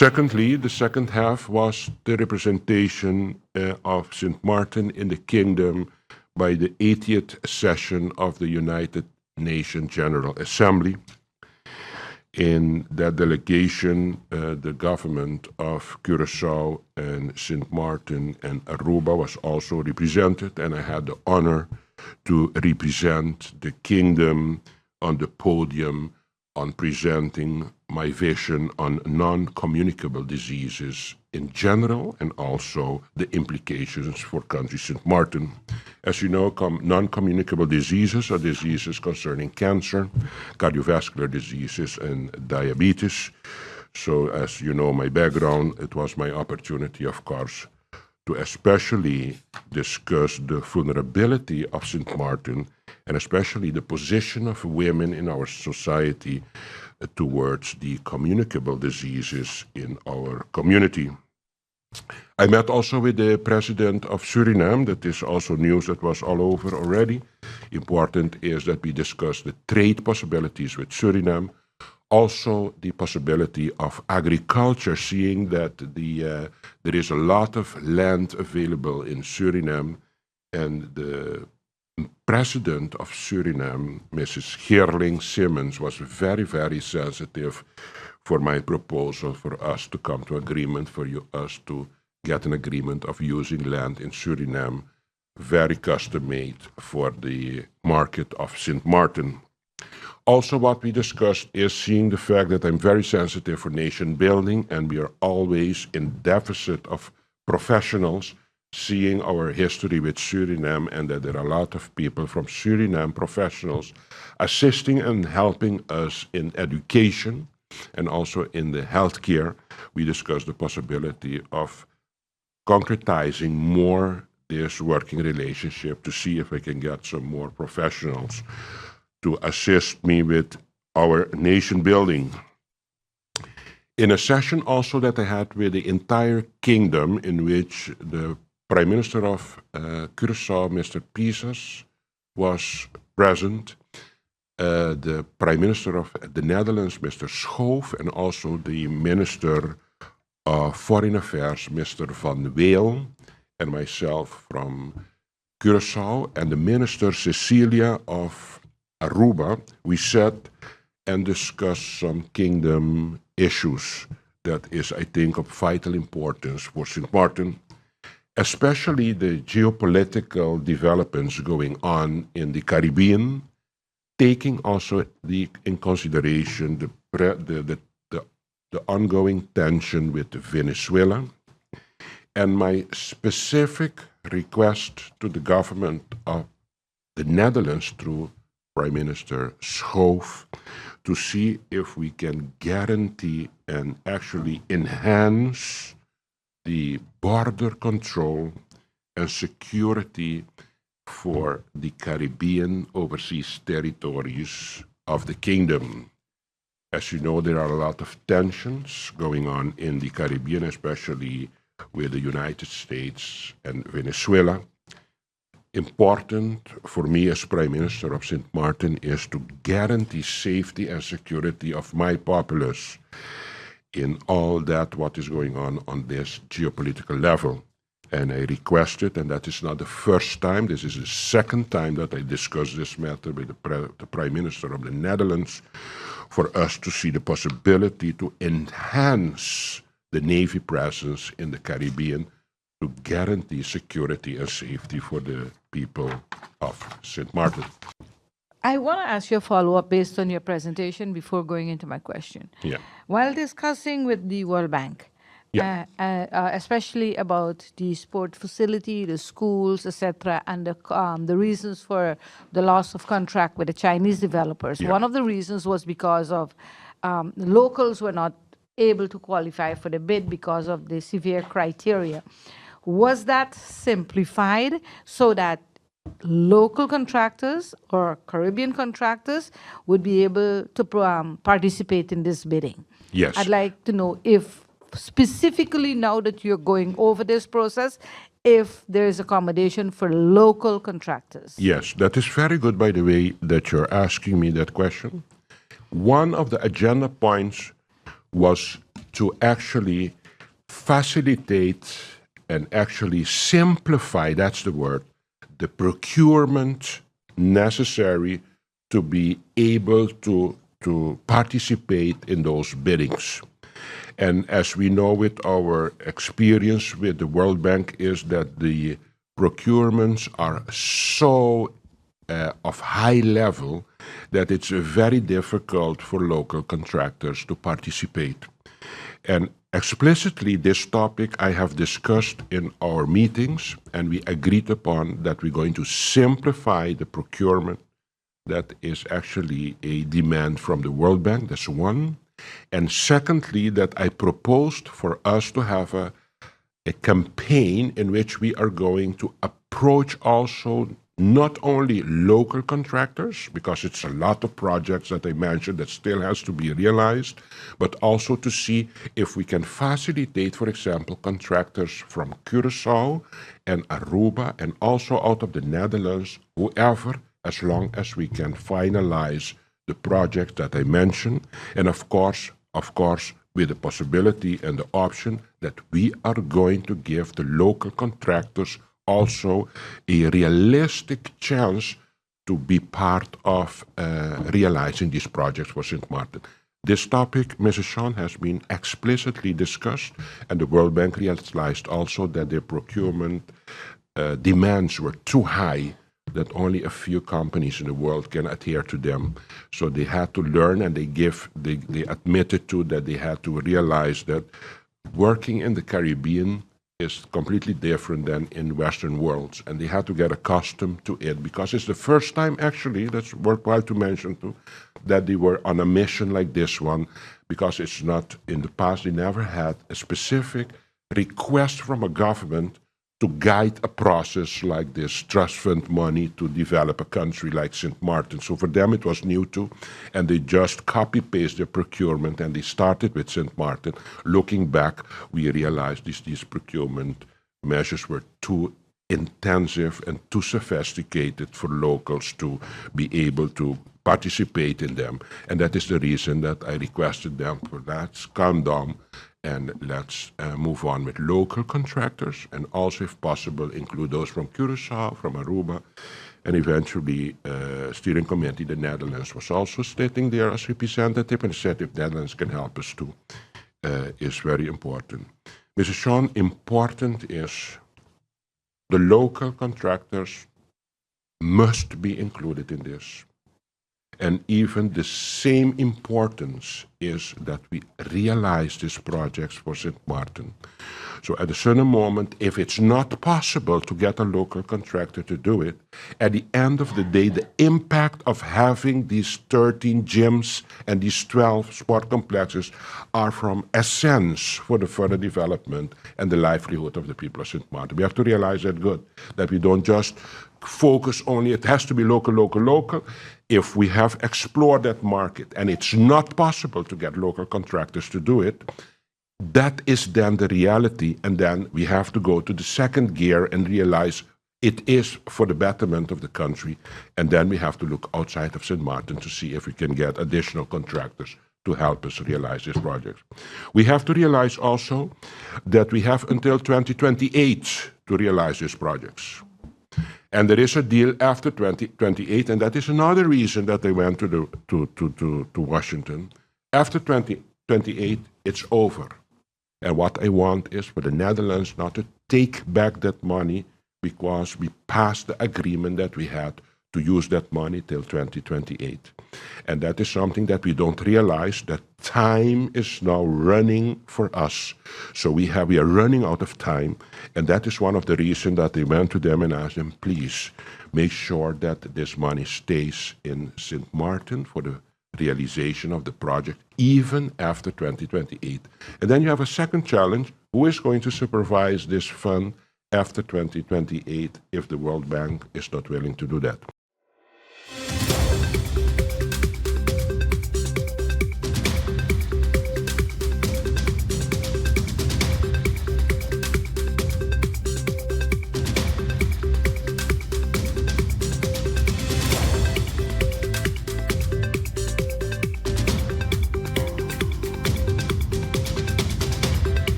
Secondly, the second half was the representation of St. Martin in the kingdom by the 80th session of the United Nations General Assembly. In that delegation, the government of Curaçao and St. Martin and Aruba was also represented, and I had the honor to represent the kingdom on the podium on presenting my vision on non-communicable diseases in general and also the implications for country St. Martin. As you know, non-communicable diseases are diseases concerning cancer, cardiovascular diseases, and diabetes. So as you know my background, it was my opportunity, of course, to especially discuss the vulnerability of St. Martin and especially the position of women in our society towards the communicable diseases in our community. I met also with the president of Suriname. That is also news that was all over already. Important is that we discuss the trade possibilities with Suriname, also the possibility of agriculture, seeing that there is a lot of land available in Suriname, and the president of Suriname, Mrs. Geerling Simmons, was very, very sensitive for my proposal for us to come to agreement, for us to get an agreement of using land in Suriname, very custom-made for the market of St. Martin. Also, what we discussed is seeing the fact that I'm very sensitive for nation building, and we are always in deficit of professionals, seeing our history with Suriname, and that there are a lot of people from Suriname, professionals, assisting and helping us in education and also in the healthcare. We discussed the possibility of concretizing more this working relationship to see if we can get some more professionals to assist me with our nation building. In a session also that I had with the entire kingdom, in which the Prime Minister of Curaçao, Mr. Pisas, was present, the Prime Minister of the Netherlands, Mr. Schoof, and also the Minister of Foreign Affairs, Mr. Van Weel, and myself from Curaçao, and the Minister Cecilia of Aruba, we sat and discussed some kingdom issues that is, I think, of vital importance for St. Martin, especially the geopolitical developments going on in the Caribbean, taking also in consideration the ongoing tension with Venezuela. And my specific request to the government of the Netherlands through Prime Minister Schoof to see if we can guarantee and actually enhance the border control and security for the Caribbean overseas territories of the kingdom. As you know, there are a lot of tensions going on in the Caribbean, especially with the United States and Venezuela. Important for me as Prime Minister of St. Martin is to guarantee safety and security of my populace in all that what is going on this geopolitical level. And I requested, and that is not the first time, this is the second time that I discussed this matter with the Prime Minister of the Netherlands, for us to see the possibility to enhance the Navy presence in the Caribbean to guarantee security and safety for the people of St. Martin. I want to ask you a follow-up based on your presentation before going into my question. Yeah. While discussing with the World Bank, especially about the sport facility, the schools, etc., and the reasons for the loss of contract with the Chinese developers, one of the reasons was because of locals were not able to qualify for the bid because of the severe criteria. Was that simplified so that local contractors or Caribbean contractors would be able to participate in this bidding? Yes. I'd like to know if, specifically now that you're going over this process, if there is accommodation for local contractors. Yes, that is very good, by the way, that you're asking me that question. One of the agenda points was to actually facilitate and actually simplify, that's the word, the procurement necessary to be able to participate in those biddings. And as we know with our experience with the World Bank is that the procurements are so of high level that it's very difficult for local contractors to participate. And explicitly, this topic I have discussed in our meetings, and we agreed upon that we're going to simplify the procurement. That is actually a demand from the World Bank, that's one. And secondly, that I proposed for us to have a campaign in which we are going to approach also not only local contractors, because it's a lot of projects that I mentioned that still has to be realized, but also to see if we can facilitate, for example, contractors from Curacao and Aruba and also out of the Netherlands, whoever, as long as we can finalize the project that I mentioned, and of course, with the possibility and the option that we are going to give the local contractors also a realistic chance to be part of realizing these projects for St. Martin. This topic, Mrs. Sean, has been explicitly discussed, and the World Bank realized also that their procurement demands were too high, that only a few companies in the world can adhere to them. So they had to learn, and they admitted to that they had to realize that working in the Caribbean is completely different than in Western worlds, and they had to get accustomed to it because it's the first time, actually, that's worthwhile to mention too, that they were on a mission like this one, because it's not, in the past, they never had a specific request from a government to guide a process like this trust fund money to develop a country like St. Martin. So for them it was new too, and they just copy-paste their procurement, and they started with St. Martin. Looking back, we realized these procurement measures were too intensive and too sophisticated for locals to be able to participate in them. And that is the reason that I requested them for let's calm down and let's move on with local contractors, and also, if possible, include those from Curacao, from Aruba, and eventually steering committee, the Netherlands, was also sitting there as representative and said if Netherlands can help us too, is very important. Mrs. Sean, important is the local contractors must be included in this. And even the same importance is that we realize these projects for St. Martin. So at a certain moment, if it's not possible to get a local contractor to do it, at the end of the day, the impact of having these 13 gyms and these 12 sport complexes are from essence for the further development and the livelihood of the people of St. Martin. We have to realize that we don't just focus only, it has to be local, local, local. If we have explored that market and it's not possible to get local contractors to do it, that is then the reality, and then we have to go to the second gear and realize it is for the betterment of the country, and then we have to look outside of St. Martin to see if we can get additional contractors to help us realize this project. We have to realize also that we have until 2028 to realize these projects. And there is a deal after 2028, and that is another reason that they went to Washington. After 2028, it's over. And what I want is for the Netherlands not to take back that money, because we passed the agreement that we had to use that money till 2028. And that is something that we don't realize, that time is now running for us. So we are running out of time, and that is one of the reasons that they went to them and asked them, please make sure that this money stays in St. Martin for the realization of the project, even after 2028. And then you have a second challenge: who is going to supervise this fund after 2028 if the World Bank is not willing to do that?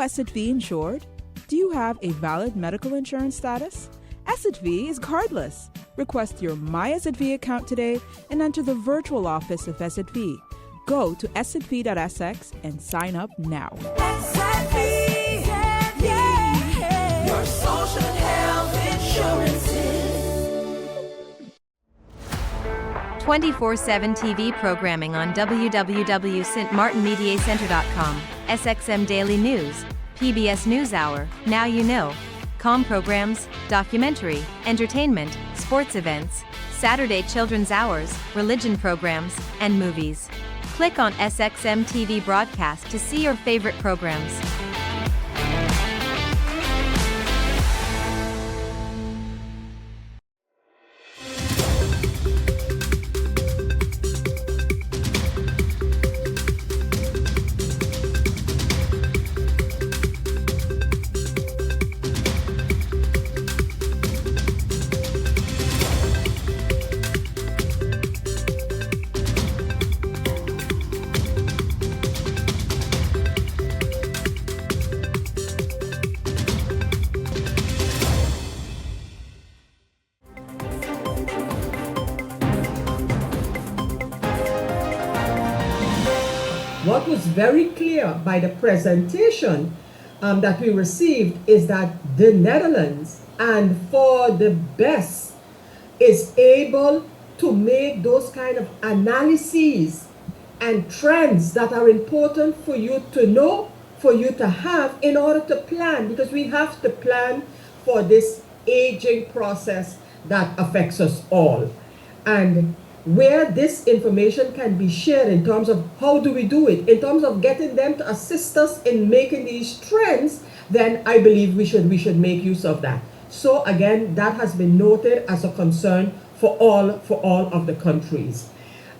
SZV insured? Do you have a valid medical insurance status? SZV is cardless. Request your My SZV account today and enter the virtual office of SZV. Go to szv.sx and sign up now. SZV, yeah, your social health insurances. 24/7 TV programming on www.stmartinmediacenter.com, SXM Daily News, PBS NewsHour, Now You Know, Com programs, documentary, entertainment, sports events, Saturday children's hours, religion programs, and movies. Click on SXM TV broadcast to see your favorite programs. What was very clear by the presentation that we received is that the Netherlands, and for the best, is able to make those kind of analyses and trends that are important for you to know, for you to have in order to plan, because we have to plan for this aging process that affects us all. And where this information can be shared in terms of how do we do it, in terms of getting them to assist us in making these trends, then I believe we should make use of that. So again, that has been noted as a concern for all of the countries.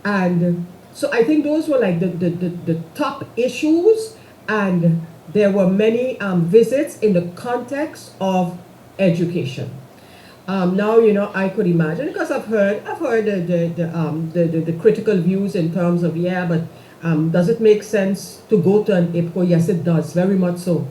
And so I think those were like the top issues, and there were many visits in the context of education. Now, you know, I could imagine, because I've heard the critical views in terms of, yeah, but does it make sense to go to an IPCO? Yes, it does, very much so.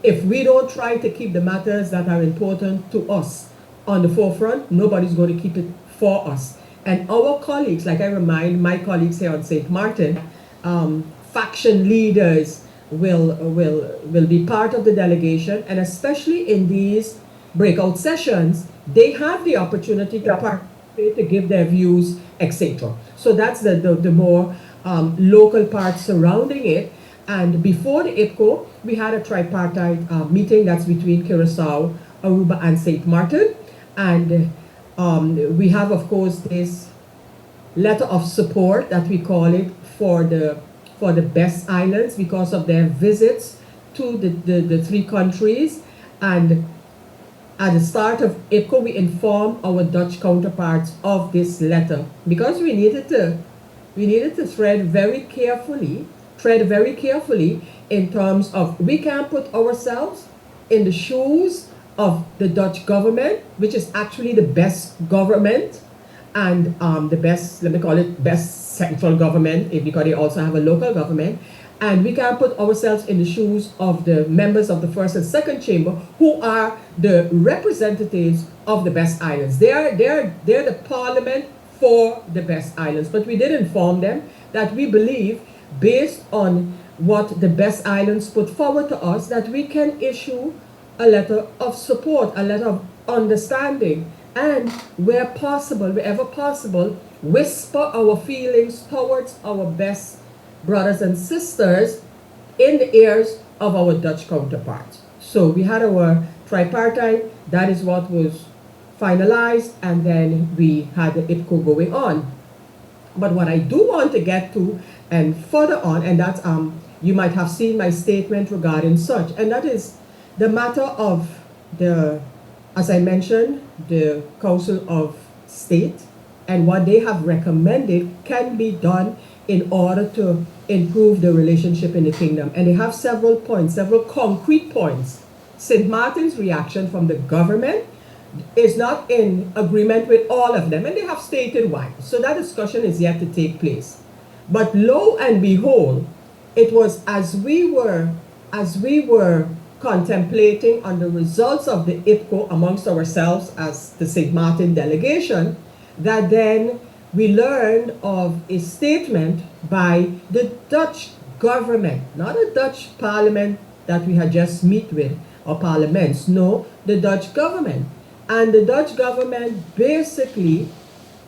If we don't try to keep the matters that are important to us on the forefront, nobody's going to keep it for us. And our colleagues, like I remind my colleagues here on St. Martin, faction leaders will be part of the delegation, and especially in these breakout sessions, they have the opportunity to participate, to give their views, etc. So that's the more local part surrounding it. And before the IPCO, we had a tripartite meeting that's between Curacao, Aruba, and St. Martin. And we have, of course, this letter of support that we call it for the best islands because of their visits to the three countries. And at the start of IPCO, we informed our Dutch counterparts of this letter because we needed to tread very carefully in terms of, we can't put ourselves in the shoes of the Dutch government, which is actually the best government and the best, let me call it, best central government, because they also have a local government. And we can put ourselves in the shoes of the members of the first and second chamber, who are the representatives of the best islands. They're the parliament for the best islands. But we did inform them that we believe, based on what the best islands put forward to us, that we can issue a letter of support, a letter of understanding, and wherever possible, whisper our feelings towards our best brothers and sisters in the ears of our Dutch counterparts. So we had our tripartite, that is what was finalized, and then we had the IPCO going on. But what I do want to get to and further on, and that's, you might have seen my statement regarding such, and that is the matter of as I mentioned, the Council of State, and what they have recommended can be done in order to improve the relationship in the kingdom. And they have several points, several concrete points. St. Martin's reaction from the government is not in agreement with all of them, and they have stated why. So that discussion is yet to take place. But lo and behold, it was as we were as we were contemplating on the results of the IPCO amongst ourselves as the St. Martin delegation, that then we learned of a statement by the Dutch government, not a Dutch parliament that we had just met with, or parliaments, no, the Dutch government. And the Dutch government basically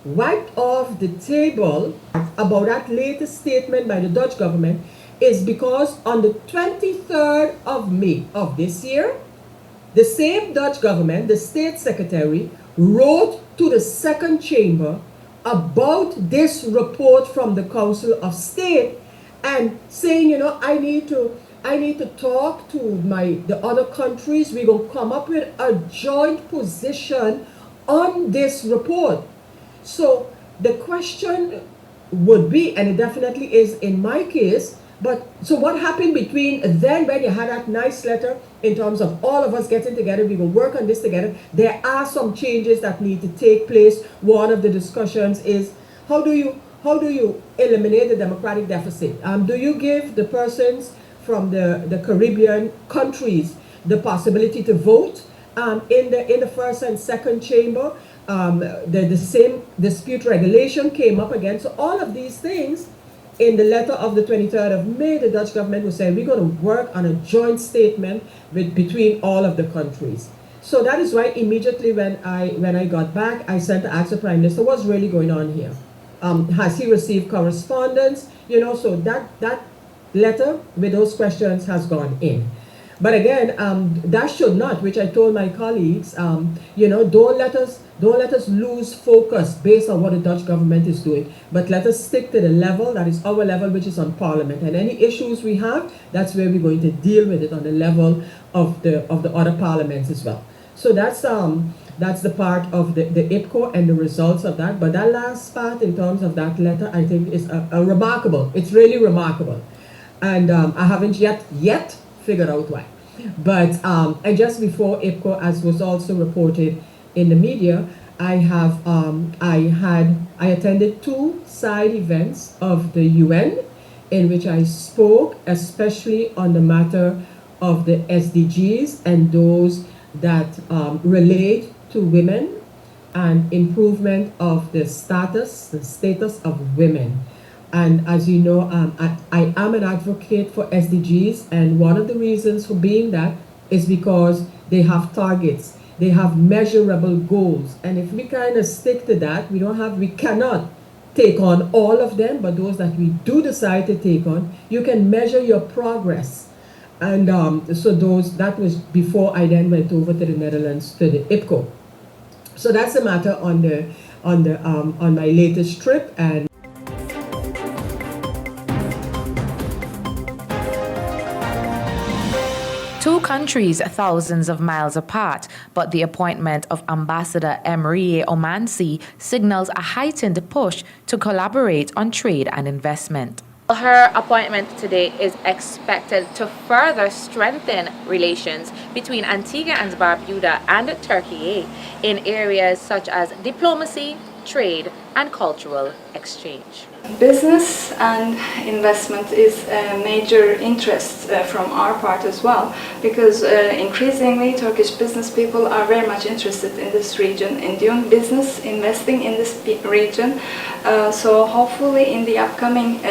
wiped off the table about that latest statement by the Dutch government is because on the 23rd of May of this year, the same Dutch government, the state secretary, wrote to the second chamber about this report from the Council of State and saying, I need to talk to the other countries. We're going to come up with a joint position on this report. So the question would be, and it definitely is in my case, but so what happened between then when you had that nice letter in terms of all of us getting together, we will work on this together. There are some changes that need to take place. One of the discussions is how do you eliminate the democratic deficit? Do you give the persons from the Caribbean countries the possibility to vote in the first and second chamber? The same dispute regulation came up again. So all of these things, in the letter of the 23rd of May, the Dutch government was saying, we're going to work on a joint statement between all of the countries. So that is why immediately when I got back, I sent to ask the Prime Minister, what's really going on here? Has he received correspondence? So that letter with those questions has gone in. But again, that should not, which I told my colleagues, don't let us lose focus based on what the Dutch government is doing, but let us stick to the level that is our level, which is on Parliament. And any issues we have, that's where we're going to deal with it on the level of the other parliaments as well. So that's the part of the IPCO and the results of that. But that last part in terms of that letter, I think is a remarkable. It's really remarkable, and I haven't yet figured out why. But and just before IPCO, as was also reported in the media, I attended 2 side events of the UN in which I spoke especially on the matter of the SDGs and those that relate to women and improvement of the status of women. And as you know, I am an advocate for SDGs, and one of the reasons for being that is because they have targets, they have measurable goals, and if we kind of stick to that, we cannot take on all of them, but those that we do decide to take on, you can measure your progress. And so that was before I then went over to the Netherlands to the IPCO. So that's the matter on my latest trip. And Two countries thousands of miles apart, but the appointment of Ambassador Emrie Omansi signals a heightened push to collaborate on trade and investment. Her appointment today is expected to further strengthen relations between Antigua and Barbuda and Turkey in areas such as diplomacy, trade, and cultural exchange. Business and investment is a major interest from our part as well, because increasingly Turkish business people are very much interested in this region, in doing business, investing in this region. So hopefully in the upcoming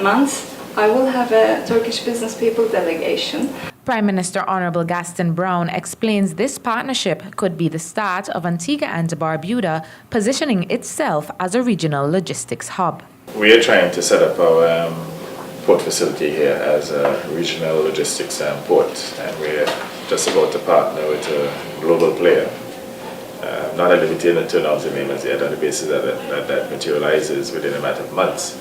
months I will have a Turkish business people delegation. Prime Minister Honorable Gaston Brown explains this partnership could be the start of Antigua and Barbuda positioning itself as a regional logistics hub. We are trying to set up our port facility here as a regional logistics port, and we're just about to partner with a global player. Not at liberty to announce the name as yet, on the basis that materializes within a matter of months.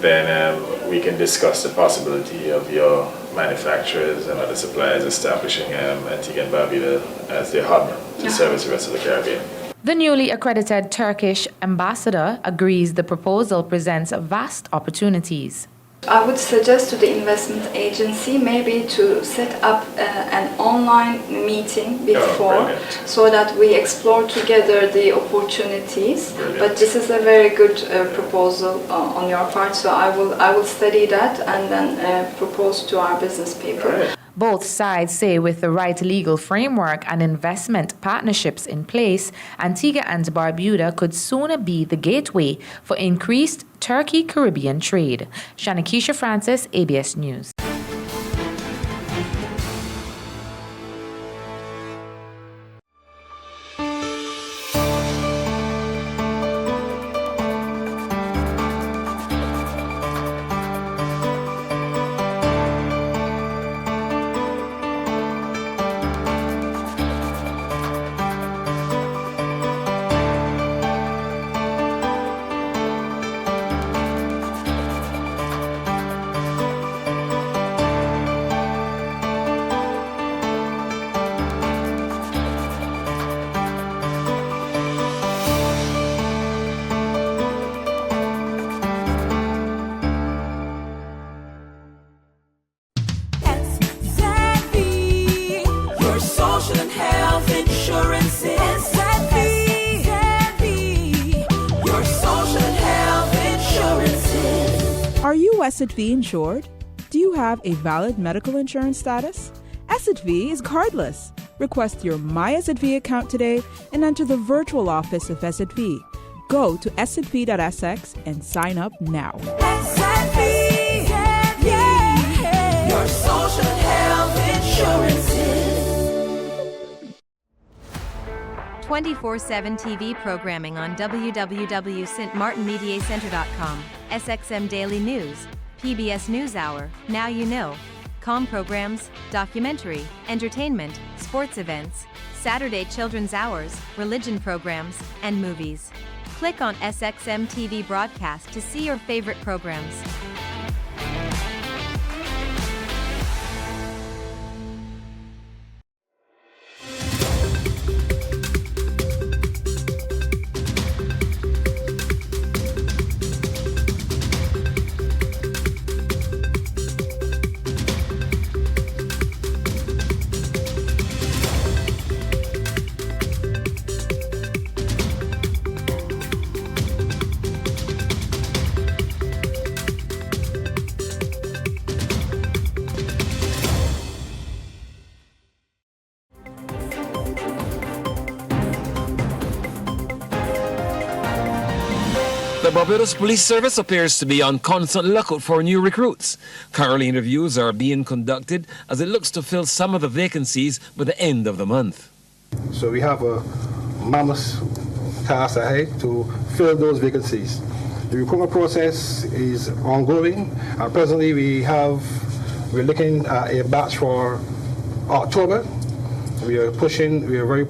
Then we can discuss the possibility of your manufacturers and other suppliers establishing Antigua and Barbuda as their hub to service the rest of the Caribbean. The newly accredited Turkish ambassador agrees the proposal presents vast opportunities. I would suggest to the investment agency maybe to set up an online meeting before, so that we explore together the opportunities. Brilliant. But this is a very good proposal on your part, so I will study that and then propose to our business people. Right. Both sides say with the right legal framework and investment partnerships in place, Antigua and Barbuda could soon be the gateway for increased Turkey-Caribbean trade. Shanakisha Francis, ABS News. Your social and health insurance is your social and health insurance. Are you SXM insured? Do you have a valid medical insurance status? SXM is cardless. Request your My SXM account today and enter the virtual office of SXM. Go to sxv.sx and sign up now. Your social and health insurances. 24/7 TV programming on www.stmartinmediacenter.com, SXM Daily News, PBS NewsHour, Now You Know, com programs, documentary, entertainment, sports events, Saturday children's hours, religion programs, and movies. Click on SXM TV broadcast to see your favorite programs. The Barbados Police Service appears to be on constant lookout for new recruits. Currently, interviews are being conducted as it looks to fill some of the vacancies by the end of the month. So we have a mammoth task ahead to fill those vacancies. The recruitment process is ongoing. Presently, we're looking at a batch for October. We are pushing very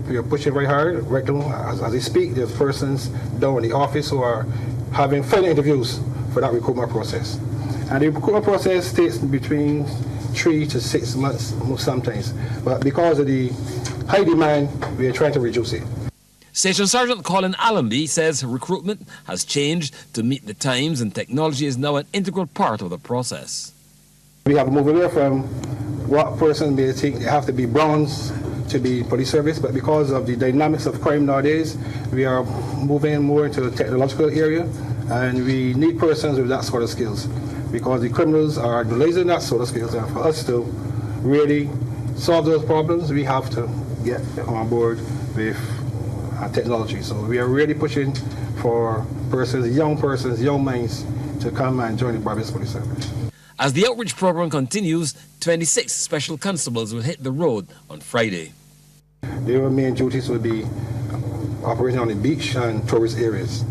hard. Right now, as we speak, there's persons down in the office who are having final interviews for that recruitment process. And the recruitment process takes between 3 to 6 months sometimes. But because of the high demand, we are trying to reduce it. Station Sergeant Colin Allenby says recruitment has changed to meet the times and technology is now an integral part of the process. We have moved away from what person may think they have to be bronze to be police service, but because of the dynamics of crime nowadays, we are moving more into the technological area, and we need persons with that sort of skills, because the criminals are utilizing that sort of skills, and for us to really solve those problems, we have to get on board with technology. So we are really pushing for persons, young minds, to come and join the Barbados Police Service. As the outreach program continues, 26 special constables will hit the road on Friday. Their main duties will be operating on the beach and tourist areas.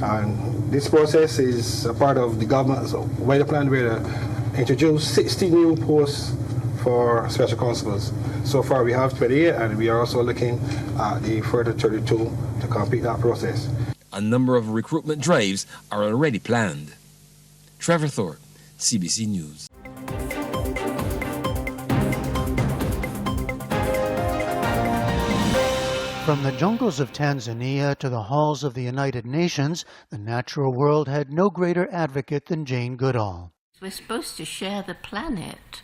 And this process is a part of the government's wider plan where they introduce 60 new posts for special constables. So far we have 28, and we are also looking at the further 32 to complete that process. A number of recruitment drives are already planned. Trevor Thorpe, CBC News. From the jungles of Tanzania to the halls of the United Nations, the natural world had no greater advocate than Jane Goodall. We're supposed to share the planet,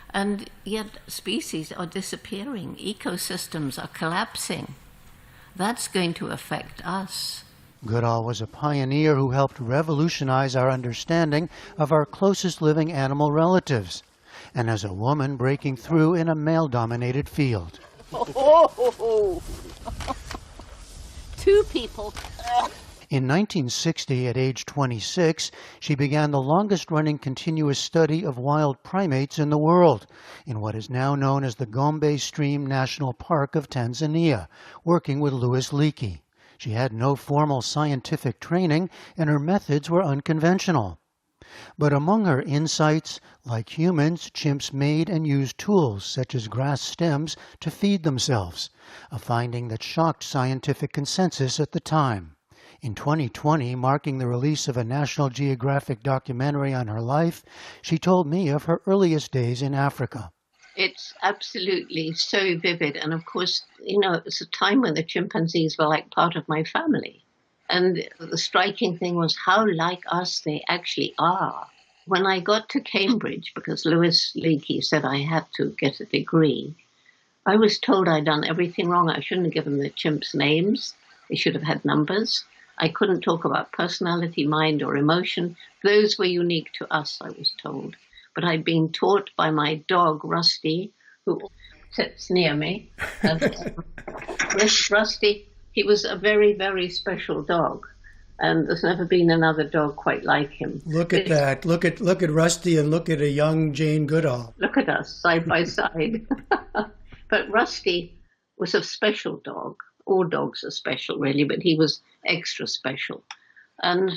and yet species are disappearing, ecosystems are collapsing. That's going to affect us. Goodall was a pioneer who helped revolutionize our understanding of our closest living animal relatives. and as a woman breaking through in a male-dominated field. Two people. In 1960, at age 26, she began the longest-running continuous study of wild primates in the world, in what is now known as the Gombe Stream National Park of Tanzania, working with Louis Leakey. She had no formal scientific training, and her methods were unconventional. But among her insights, like humans, chimps made and used tools such as grass stems to feed themselves, a finding that shocked scientific consensus at the time. In 2020, marking the release of a National Geographic documentary on her life, she told me of her earliest days in Africa. It's absolutely so vivid. And of course, it was a time when the chimpanzees were like part of my family. And the striking thing was how like us they actually are. When I got to Cambridge, because Louis Leakey said I had to get a degree, I was told I'd done everything wrong. I shouldn't have given the chimps names. They should have had numbers. I couldn't talk about personality, mind, or emotion. Those were unique to us, I was told. But I'd been taught by my dog, Rusty, who sits near me. Rusty, he was a very, very special dog. And there's never been another dog quite like him. Look at that. Look at Rusty and look at a young Jane Goodall. Look at us, side by side. But Rusty was a special dog. All dogs are special, really, but he was extra special. And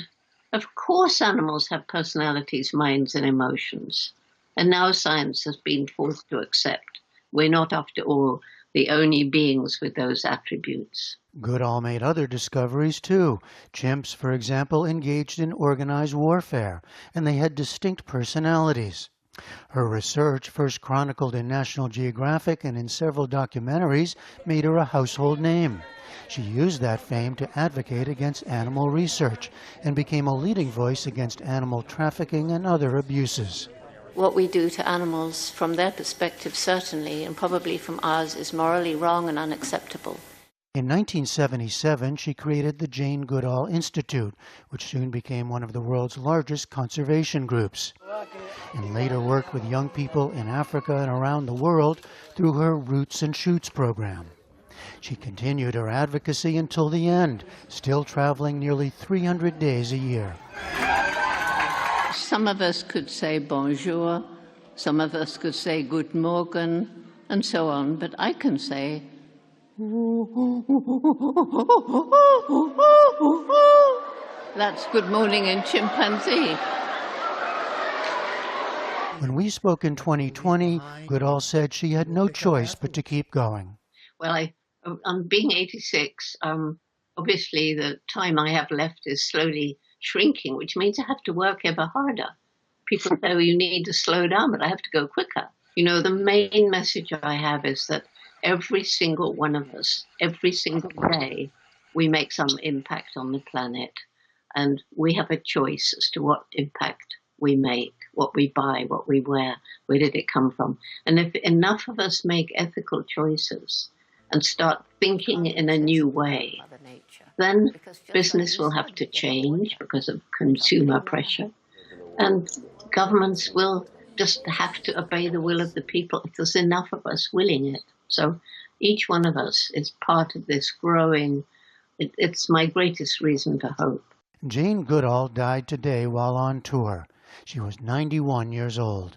of course animals have personalities, minds, and emotions. And now science has been forced to accept we're not, after all, the only beings with those attributes. Goodall made other discoveries, too. Chimps, for example, engaged in organized warfare, and they had distinct personalities. Her research, first chronicled in National Geographic and in several documentaries, made her a household name. She used that fame to advocate against animal research and became a leading voice against animal trafficking and other abuses. What we do to animals, from their perspective certainly, and probably from ours, is morally wrong and unacceptable. In 1977, she created the Jane Goodall Institute, which soon became one of the world's largest conservation groups, and later worked with young people in Africa and around the world through her Roots and Shoots program. She continued her advocacy until the end, still traveling nearly 300 days a year. Some of us could say bonjour, some of us could say guten Morgen, and so on, but I can say that's good morning in chimpanzee. When we spoke in 2020, Goodall said she had no choice but to keep going. Well, I'm being 86. Obviously, the time I have left is slowly shrinking, which means I have to work ever harder. People say, well, you need to slow down, but I have to go quicker. The main message I have is that every single one of us, every single day, we make some impact on the planet. And we have a choice as to what impact we make, what we buy, what we wear, where did it come from. And if enough of us make ethical choices and start thinking in a new way, then business will have to change because of consumer pressure. And governments will just have to obey the will of the people if there's enough of us willing it. So each one of us is part of this growing. It's my greatest reason to hope. Jane Goodall died today while on tour. She was 91 years old.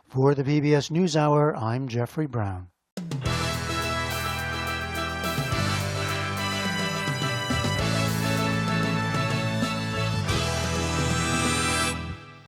For the PBS NewsHour, I'm Jeffrey Brown.